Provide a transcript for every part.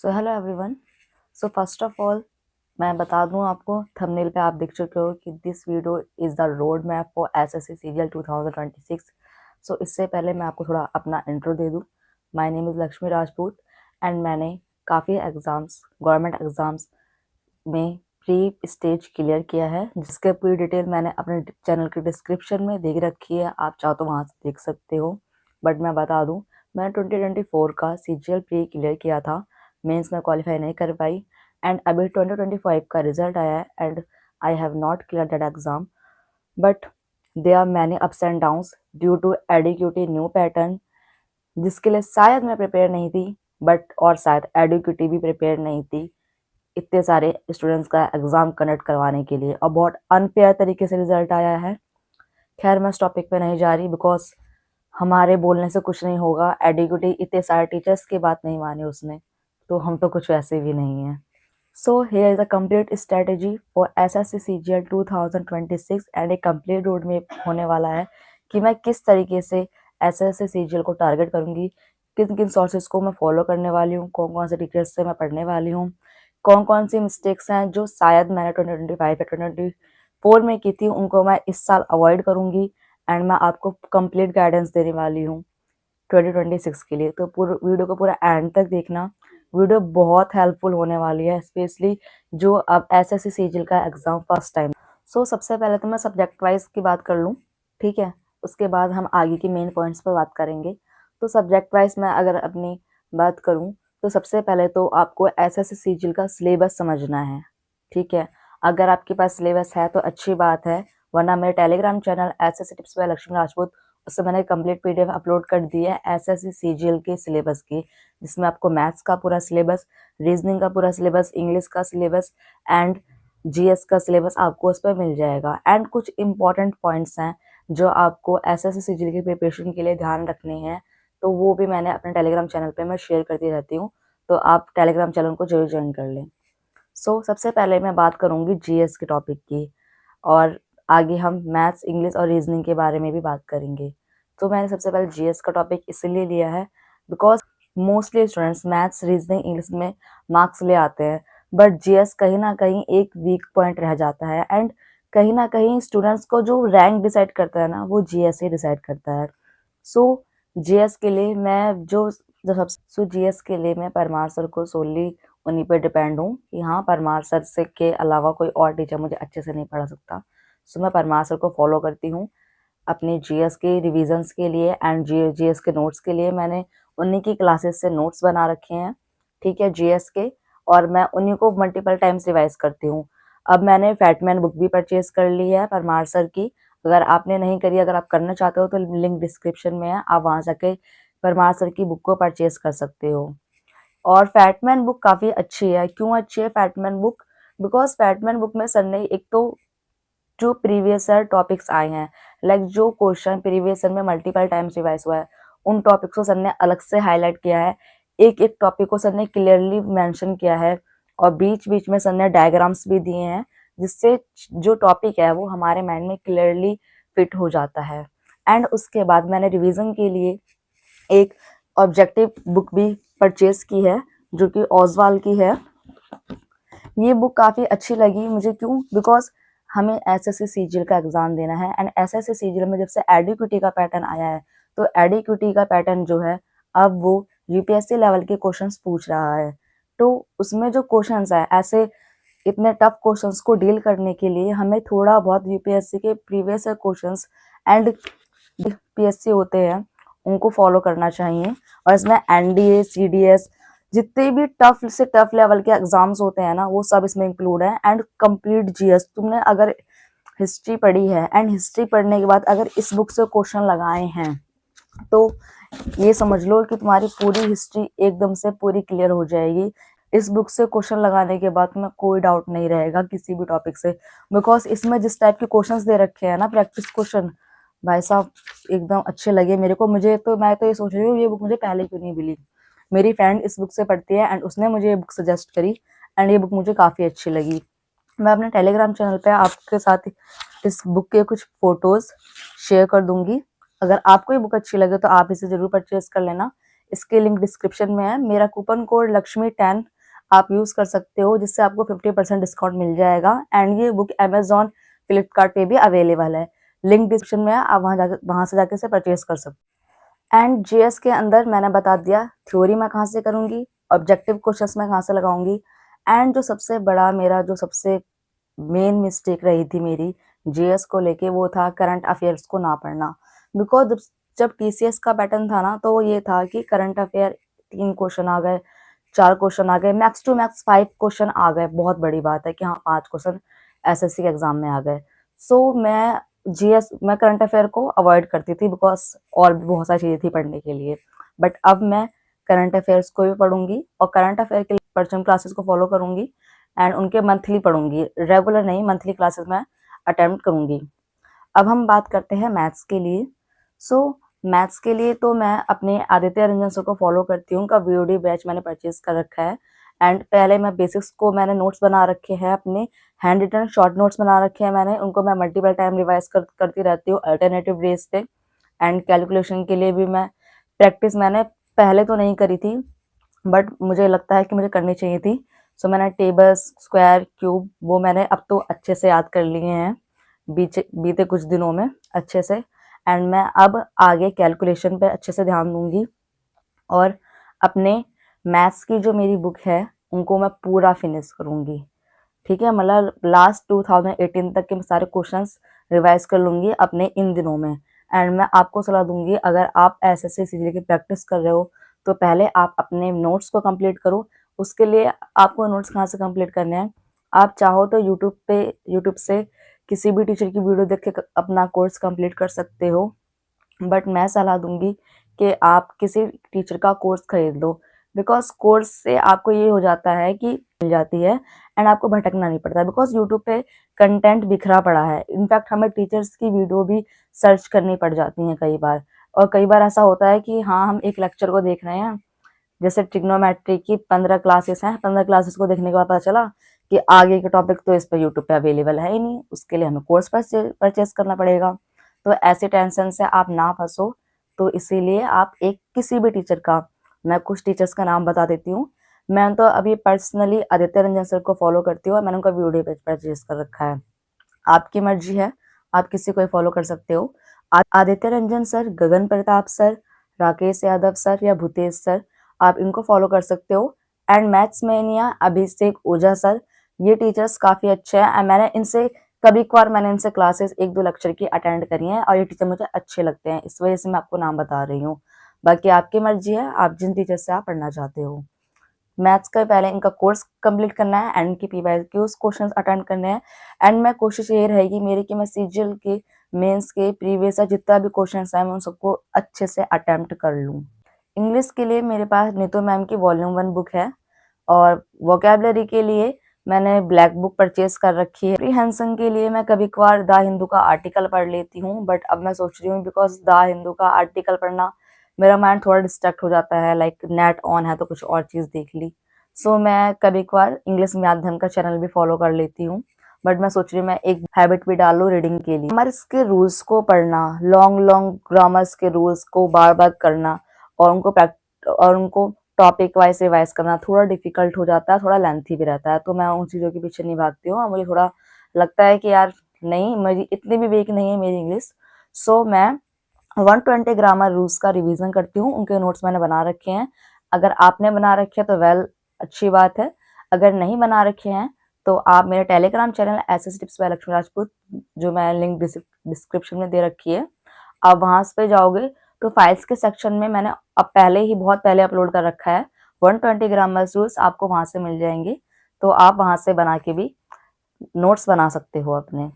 So hello everyone. So first of all मैं बता दूं आपको, थंबनेल पे आप देख चुके हो कि this video is the road map for SSC CGL 2026। सो इससे पहले मैं आपको थोड़ा अपना इंट्रो दे दूं। My name is Lakshmi Rajput and मैंने काफ़ी एग्ज़ाम्स, गवर्नमेंट एग्ज़ाम्स में प्री स्टेज क्लियर किया है, जिसके पूरी डिटेल मैंने अपने चैनल के डिस्क्रिप्शन में दे रखी है। आप चाहो तो वहाँ से देख सकते हो। बट मैं बता दूं, मैंने 2024 का सीजीएल प्री क्लियर किया था, मेंस में क्वालिफाई नहीं कर पाई एंड अभी 2025 का रिजल्ट आया है and I have not clear that exam. But there are many ups and downs due to adequacy new pattern, जिसके लिए शायद मैं प्रिपेयर नहीं थी, बट और शायद एडिक्यूटी भी प्रिपेयर नहीं थी इतने सारे स्टूडेंट्स का एग्जाम कंडक्ट करवाने के लिए, और बहुत अनफेयर तरीके से रिजल्ट आया है। खैर मैं इस टॉपिक पे नहीं जा रही, बिकॉज हमारे बोलने से कुछ नहीं होगा। एडिक्यूटी इतने सारे टीचर्स की बात नहीं मानी उसने, तो हम तो कुछ वैसे भी नहीं है। So here is a complete strategy for SSC CGL 2026 and एक कंप्लीट रोड मैप होने वाला है कि मैं किस तरीके से एसएससी सीजीएल को टारगेट करूंगी, किन किन सोर्सेज को मैं फॉलो करने वाली हूँ, कौन कौन से टीचर्स से मैं पढ़ने वाली हूँ, कौन कौन सी मिस्टेक्स हैं जो शायद मैंने 2025 या 2024 में की थी, उनको मैं इस साल अवॉइड करूंगी एंड मैं आपको कंप्लीट गाइडेंस देने वाली हूँ 2026 के लिए। तो पूरा वीडियो को पूरा एंड तक देखना, वीडियो बहुत हेल्पफुल होने वाली है, स्पेशली जो अब एसएससी सीजीएल का एग्जाम फर्स्ट टाइम। सो सबसे पहले तो मैं सब्जेक्ट वाइज की बात कर लूँ, ठीक है, उसके बाद हम आगे की मेन पॉइंट्स पर बात करेंगे। तो सब्जेक्ट वाइज मैं अगर अपनी बात करूँ तो सबसे पहले तो आपको एसएससी सीजीएल का सिलेबस समझना है, ठीक है। अगर आपके पास सिलेबस है तो अच्छी बात है, वरना मेरे Telegram channel SSC tips by Lakshmi Rajput, उससे मैंने कंप्लीट पीडीएफ अपलोड कर दी है एसएससी सीजीएल के सिलेबस की, जिसमें आपको मैथ्स का पूरा सिलेबस, रीजनिंग का पूरा सिलेबस, इंग्लिश का सिलेबस एंड जीएस का सिलेबस आपको उस पर मिल जाएगा। एंड कुछ इंपॉर्टेंट पॉइंट्स हैं जो आपको एसएससी सीजीएल की प्रिपरेशन के लिए ध्यान रखने हैं, तो वो भी मैंने अपने टेलीग्राम चैनल पे मैं शेयर करती रहती हूँ, तो आप टेलीग्राम चैनल को जरूर ज्वाइन कर लें। सो सबसे पहले मैं बात करूँगी जीएस के टॉपिक की, और आगे हम मैथ्स, इंग्लिश और रीजनिंग के बारे में भी बात करेंगे। तो मैंने सबसे पहले जीएस का टॉपिक इसलिए लिया है because mostly students maths, reasoning, English में मार्क्स ले आते हैं, बट जीएस कहीं ना कहीं एक वीक पॉइंट रह जाता है एंड कहीं ना कहीं स्टूडेंट्स को जो रैंक डिसाइड करता है ना, वो जीएस ही डिसाइड करता है। सो जीएस के लिए मैं जीएस के लिए मैं परमार सर को सोली उन्हीं पे डिपेंड हूँ कि हाँ, परमार सर से के अलावा कोई और टीचर मुझे अच्छे से नहीं पढ़ा सकता। सो मैं परमार सर को फॉलो करती हूँ अपनी जीएस के रिविजन्स के लिए एंड जीएस के नोट्स के लिए। मैंने उन्हीं की क्लासेस से नोट्स बना रखे हैं, ठीक है, जीएस के, और मैं उन्हीं को मल्टीपल टाइम्स रिवाइज करती हूँ। अब मैंने फैटमैन बुक भी परचेज कर ली है परमार सर की। अगर आपने नहीं करी, अगर आप करना चाहते हो तो लिंक डिस्क्रिप्शन में है, आप वहाँ जाके परमार सर की बुक को परचेज कर सकते हो। और फैटमैन बुक काफ़ी अच्छी है। क्यों अच्छी है Fatman book? Because Fatman book में सर ने एक तो जो प्रीवियस ईयर टॉपिक्स आए हैं, लाइक जो क्वेश्चन प्रीवियस ईयर में मल्टीपल टाइम्स रिवाइज हुआ है, उन टॉपिक्स को सर ने अलग से हाईलाइट किया है। एक एक टॉपिक को सर ने क्लियरली मेंशन किया है, और बीच बीच में सर ने डायग्राम्स भी दिए हैं, जिससे जो टॉपिक है वो हमारे माइंड में क्लियरली फिट हो जाता है। एंड उसके बाद मैंने रिवीजन के लिए एक ऑब्जेक्टिव बुक भी परचेज की है, जो कि ओजवाल की है। ये बुक काफ़ी अच्छी लगी मुझे। क्यों? बिकॉज हमें एसएससी सीजीएल का एग्जाम देना है एंड एसएससी सीजीएल में जब से एडिक्यूटी का पैटर्न आया है, तो एडिक्यूटी का पैटर्न जो है अब वो यूपीएससी लेवल के क्वेश्चंस पूछ रहा है। तो उसमें जो क्वेश्चंस है, ऐसे इतने टफ क्वेश्चंस को डील करने के लिए हमें थोड़ा बहुत यूपीएससी के प्रीवियस क्वेश्चंस एंड पीएससी होते हैं उनको फॉलो करना चाहिए। और इसमें एनडीए, सीडीएस, जितने भी टफ से टफ लेवल के एग्जाम्स होते हैं ना, वो सब इसमें इंक्लूड है। एंड कंप्लीट जीएस, तुमने अगर हिस्ट्री पढ़ी है एंड हिस्ट्री पढ़ने के बाद अगर इस बुक से क्वेश्चन लगाए हैं, तो ये समझ लो कि तुम्हारी पूरी हिस्ट्री एकदम से पूरी क्लियर हो जाएगी। इस बुक से क्वेश्चन लगाने के बाद तुम्हें कोई डाउट नहीं रहेगा किसी भी टॉपिक से, बिकॉज इसमें जिस टाइप के क्वेश्चंस दे रखे हैं ना, प्रैक्टिस क्वेश्चन, भाई साहब एकदम अच्छे लगे मेरे को। मैं तो ये सोच रही हूँ ये बुक मुझे पहले क्यों नहीं मिली। मेरी फ्रेंड इस बुक से पढ़ती है एंड उसने मुझे ये बुक सजेस्ट करी एंड ये बुक मुझे काफ़ी अच्छी लगी। मैं अपने टेलीग्राम चैनल पे आपके साथ इस बुक के कुछ फोटोज शेयर कर दूंगी। अगर आपको ये बुक अच्छी लगे तो आप इसे जरूर परचेज कर लेना। इसके लिंक डिस्क्रिप्शन में है। मेरा कूपन कोड लक्ष्मी10 आप यूज़ कर सकते हो, जिससे आपको 50% डिस्काउंट मिल जाएगा। एंड ये बुक अमेजोन, फ्लिपकार्ट पे भी अवेलेबल है। लिंक डिस्क्रिप्शन में है, आप वहाँ से जाके इसे परचेज कर सकते हो। एंड जीएस के अंदर मैंने बता दिया थ्योरी मैं कहाँ से करूँगी, ऑब्जेक्टिव क्वेश्चंस मैं कहाँ से लगाऊंगी। एंड जो सबसे बड़ा मेरा जो सबसे मेन मिस्टेक रही थी मेरी जीएस को लेके, वो था करंट अफेयर्स को ना पढ़ना। बिकॉज जब टीसीएस का पैटर्न था ना, तो वो ये था कि करंट अफेयर 3 क्वेश्चन आ गए, 4 क्वेश्चन आ गए, मैक्स टू मैक्स 5 क्वेश्चन आ गए। बहुत बड़ी बात है कि हाँ 5 क्वेश्चन एसएससी के एग्जाम में आ गए। सो मैं करंट अफेयर को अवॉइड करती थी, बिकॉज और भी बहुत सारी चीजें थी पढ़ने के लिए। बट अब मैं करंट अफेयर्स को भी पढ़ूंगी और करंट अफेयर के लिए पर्चम क्लासेस को फॉलो करूंगी एंड उनके मंथली पढ़ूंगी, रेगुलर नहीं, मंथली क्लासेस में अटेम्प्ट करूंगी। अब हम बात करते हैं मैथ्स के लिए। मैथ्स के लिए तो मैं अपने आदित्य रंजन सर को फॉलो करती हूँ। उनका वीओडी बैच मैंने परचेज कर रखा है। एंड पहले मैं बेसिक्स को मैंने नोट्स बना रखे हैं, अपने हैंड रिटन शॉर्ट नोट्स बना रखे हैं मैंने, उनको मैं मल्टीपल टाइम रिवाइज करती रहती हूँ अल्टरनेटिव डेज पे। एंड कैलकुलेशन के लिए भी मैं प्रैक्टिस मैंने पहले तो नहीं करी थी, बट मुझे लगता है कि मुझे करनी चाहिए थी। मैंने टेबल्स, स्क्वायर, क्यूब वो मैंने अब तो अच्छे से याद कर लिए हैं बीते कुछ दिनों में अच्छे से। एंड मैं अब आगे कैलकुलेशन पे अच्छे से ध्यान दूंगी और अपने मैथ्स की जो मेरी बुक है उनको मैं पूरा फिनिश करूंगी। ठीक है, मतलब लास्ट 2018 तक के सारे क्वेश्चंस रिवाइज कर लूंगी अपने इन दिनों में। एंड मैं आपको सलाह दूंगी, अगर आप एसएससी सीजीएल की प्रैक्टिस कर रहे हो तो पहले आप अपने नोट्स को कंप्लीट करो। उसके लिए आपको नोट्स कहाँ से कंप्लीट करने हैं, आप चाहो तो यूट्यूब से किसी भी टीचर की वीडियो देख के अपना कोर्स कंप्लीट कर सकते हो। बट मैं सलाह दूंगी कि आप किसी टीचर का कोर्स खरीद लो, बिकॉज कोर्स से आपको ये हो जाता है कि मिल जाती है एंड आपको भटकना नहीं पड़ता, बिकॉज यूट्यूब पे कंटेंट बिखरा पड़ा है। इनफैक्ट हमें टीचर्स की वीडियो भी सर्च करनी पड़ जाती है कई बार। और कई बार ऐसा होता है कि हाँ हम एक लेक्चर को देख रहे हैं, जैसे ट्रिग्नोमेट्री की 15 क्लासेस हैं, 15 क्लासेस को देखने के बाद पता चला कि आगे के टॉपिक तो इस पर यूट्यूब पे अवेलेबल है ही नहीं, उसके लिए हमें कोर्स परचेज करना पड़ेगा। तो ऐसे टेंशन से आप ना फंसो, तो इसीलिए आप एक किसी भी टीचर का, मैं कुछ टीचर्स का नाम बता देती हूँ। मैं तो अभी पर्सनली आदित्य रंजन सर को फॉलो करती हूँ और मैंने उनका वीडियो पेज परचेज कर रखा है। आपकी मर्जी है, आप किसी को फॉलो कर सकते हो। आदित्य रंजन सर, गगन प्रताप सर, राकेश यादव सर या भूतेश सर, आप इनको फॉलो कर सकते हो। And maths mania Abhishek Ojha sir, ये टीचर्स काफी अच्छे हैं। मैंने इनसे कभी कभार मैंने इनसे क्लासेस 1-2 लेक्चर की अटेंड करी हैं और ये टीचर मुझे अच्छे लगते हैं, इस वजह से मैं आपको नाम बता रही हूँ। बाकी आपकी मर्जी है, आप जिन टीचर से आप पढ़ना चाहते हो। मैथ्स का पहले इनका कोर्स कंप्लीट करना है एंड इनकी पीवाईक्यूज क्वेश्चंस अटेंड करने हैं। एंड मैं कोशिश ये रहेगी मेरी कि मैं सीजीएल के, मेंस के, प्रीवियस या जितना भी क्वेश्चंस है मैं उन सबको अच्छे से अटेम्प्ट कर लूँ। इंग्लिश के लिए मेरे पास नीतू मैम की वॉल्यूम 1 बुक है और वोकेबलरी के लिए मैंने ब्लैक बुक परचेज कर रखी है। प्रीहेंशन के लिए मैं कभी कभार द हिंदू का आर्टिकल पढ़ लेती हूँ, बट अब मैं सोच रही हूँ बिकॉज द हिंदू का आर्टिकल पढ़ना मेरा माइंड थोड़ा डिस्ट्रैक्ट हो जाता है, लाइक नेट ऑन है तो कुछ और चीज देख ली। मैं कभी कभार इंग्लिश माध्यम का चैनल भी फॉलो कर लेती हूँ। बट मैं सोच रही हूँ मैं एक हैबिट भी डालू रीडिंग के लिए। ग्रामर्स के रूल्स को पढ़ना, लॉन्ग लॉन्ग ग्रामर्स के रूल्स को बार बार करना और उनको टॉपिक वाइज रिवाइज करना थोड़ा डिफिकल्ट हो जाता है, थोड़ा लेंथी भी रहता है। तो मैं उन चीज़ों के पीछे नहीं भागती हूँ और मुझे थोड़ा लगता है कि यार नहीं, मेरी इतनी भी वीक नहीं है मेरी इंग्लिश। मैं 120 ग्रामर रूल्स का रिवीजन करती हूँ, उनके नोट्स मैंने बना रखे हैं। अगर आपने बना रखे हैं तो वेल अच्छी बात है, अगर नहीं बना रखे हैं तो आप मेरे Telegram channel SS tips by Lakshmi Rajput, जो मैं लिंक डिस्क्रिप्शन में दे रखी है, आप वहां पे जाओगे तो फाइल्स के सेक्शन में मैंने अब पहले ही बहुत पहले अपलोड कर रखा है 120 ग्रामर रूल्स, आपको वहां से मिल जाएंगे। तो आप वहां से बना के भी नोट्स बना सकते हो अपने।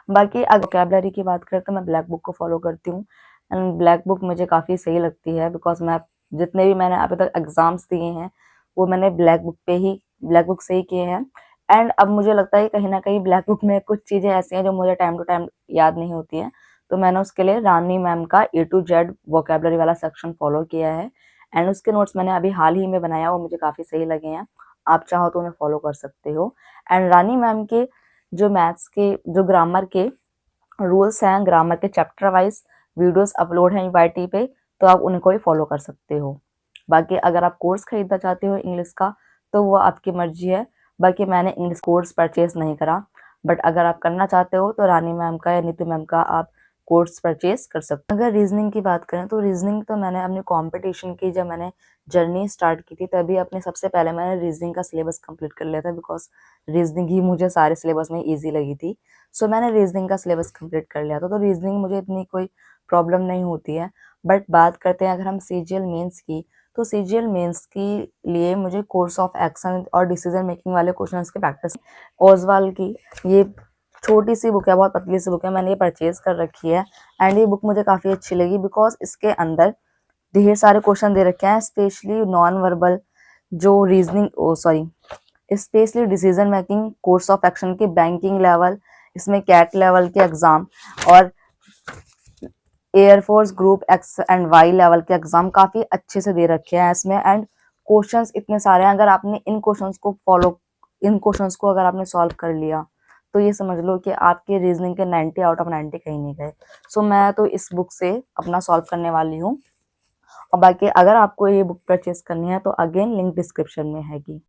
बाकी अगर वोकेबलरी की बात करें तो मैं ब्लैक बुक को फॉलो करती हूँ एंड ब्लैक बुक मुझे काफ़ी सही लगती है, बिकॉज मैं जितने भी मैंने अभी तक एग्जाम्स दिए हैं वो मैंने ब्लैक बुक से ही किए हैं। एंड अब मुझे लगता है कहीं ना कहीं ब्लैक बुक में कुछ चीज़ें ऐसी हैं जो मुझे टाइम टू टाइम याद नहीं होती हैं, तो मैंने उसके लिए रानी मैम का A to Z वोकेबलरी वाला सेक्शन फॉलो किया है एंड उसके नोट्स मैंने अभी हाल ही में बनाया, वो मुझे काफ़ी सही लगे हैं। आप चाहो तो उन्हें फॉलो कर सकते हो। एंड रानी मैम के जो मैथ्स के, जो ग्रामर के रूल्स हैं, ग्रामर के चैप्टर वाइज वीडियोस अपलोड हैं यूआईटी पे, तो आप उनको भी फॉलो कर सकते हो। बाकी अगर आप कोर्स खरीदना चाहते हो इंग्लिश का तो वो आपकी मर्जी है। बाकी मैंने इंग्लिश कोर्स परचेज नहीं करा, बट अगर आप करना चाहते हो तो रानी मैम का या नीतू मैम का आप कोर्स परचेज कर सकते हो। अगर रीजनिंग की बात करें तो रीजनिंग तो मैंने अपनी कंपटीशन की जब मैंने जर्नी स्टार्ट की थी तभी अपने सबसे पहले मैंने रीजनिंग का सिलेबस कंप्लीट कर लिया था, बिकॉज रीजनिंग ही मुझे सारे सिलेबस में ईजी लगी थी। सो मैंने रीजनिंग का सिलेबस कंप्लीट कर लिया था, तो रीजनिंग मुझे इतनी कोई प्रॉब्लम नहीं होती है। बट बात करते हैं अगर हम सीजीएल मेंस की, तो सीजीएल मेंस के लिए मुझे कोर्स ऑफ एक्शन और डिसीजन मेकिंग वाले क्वेश्चंस की प्रैक्टिस, ओजवाल की ये छोटी सी बुक है, बहुत पतली सी बुक है, मैंने ये परचेज कर रखी है। एंड ये बुक मुझे काफ़ी अच्छी लगी बिकॉज इसके अंदर ढेर सारे क्वेश्चन दे रखे हैं, स्पेशली नॉन वर्बल जो reasoning specially decision making, course of action के बैंकिंग लेवल, इसमें कैट लेवल के एग्जाम और air force group X and Y level के एग्जाम काफी अच्छे से दे रखे हैं इसमें। एंड क्वेश्चंस इतने सारे हैं, अगर आपने इन क्वेश्चंस को अगर आपने सॉल्व कर लिया तो ये समझ लो कि आपके रीजनिंग के 90 आउट ऑफ 90 कहीं नहीं गए। सो मैं तो इस बुक से अपना सॉल्व करने वाली हूँ। और बाकी अगर आपको ये बुक परचेज करनी है तो अगेन लिंक डिस्क्रिप्शन में हैगी।